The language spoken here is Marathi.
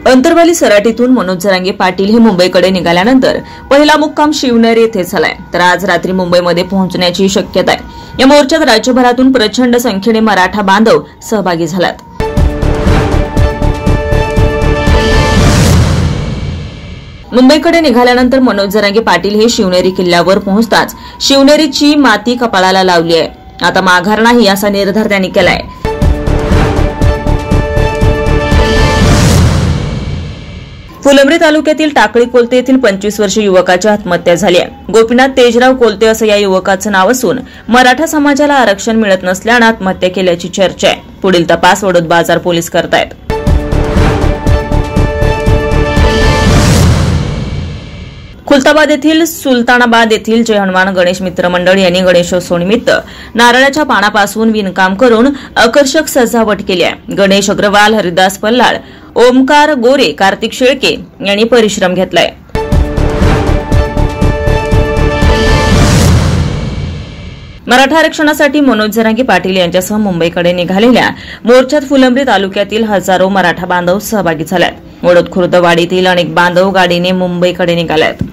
अंतरवाली सराटीतून मनोज जरांगे पाटील हे मुंबईकडे निघाल्यानंतर पहिला मुक्काम शिवनेरी येथे झालाय, तर आज रात्री मुंबईमध्ये पोहोचण्याची शक्यता आहे। या मोर्चात राज्यभरातून प्रचंड संख्येने मराठा बांधव सहभागी झालेत। मुंबईकडे निघाल्यानंतर मनोज जरांगे पाटील हे शिवनेरी किल्ल्यावर पोहोचताच शिवनेरीची माती कपाळाला लावली आहे। आता माघार नाही असा निर्धार त्यांनी केलाय। फुलंब्री तालुक्यातील टाकळी कोलते येथील 25 वर्षीय युवकाची आत्महत्या झाली आहे। गोपीनाथ तेजराव कोलते असं या युवकाचं नाव असून मराठा समाजाला आरक्षण मिळत नसल्यानं आत्महत्या केल्याची चर्चा आहे। पुढील तपास वडोद बाजार पोलीस करतायत। खुलताबाद येथील सुलतानाबाद येथील जय हनुमान गणेश मित्र मंडळ यांनी गणेशोत्सवानिमित्त नारळाच्या पानापासून विणकाम करून आकर्षक सजावट केली आहे। गणेश अग्रवाल, हरिदास पल्लाळ, ओमकार गोरे, कार्तिक शेळके यांनी परिश्रम घेतलाय। मराठा आरक्षणासाठी मनोज जरांगे पाटील यांच्यासह मुंबईकडे निघालेल्या मोर्चात फुलंब्री तालुक्यातील हजारो मराठा बांधव सहभागी झालेत। वडोद खुर्द वाडीतील अनेक बांधव गाडीने मुंबईकडे निघालेत।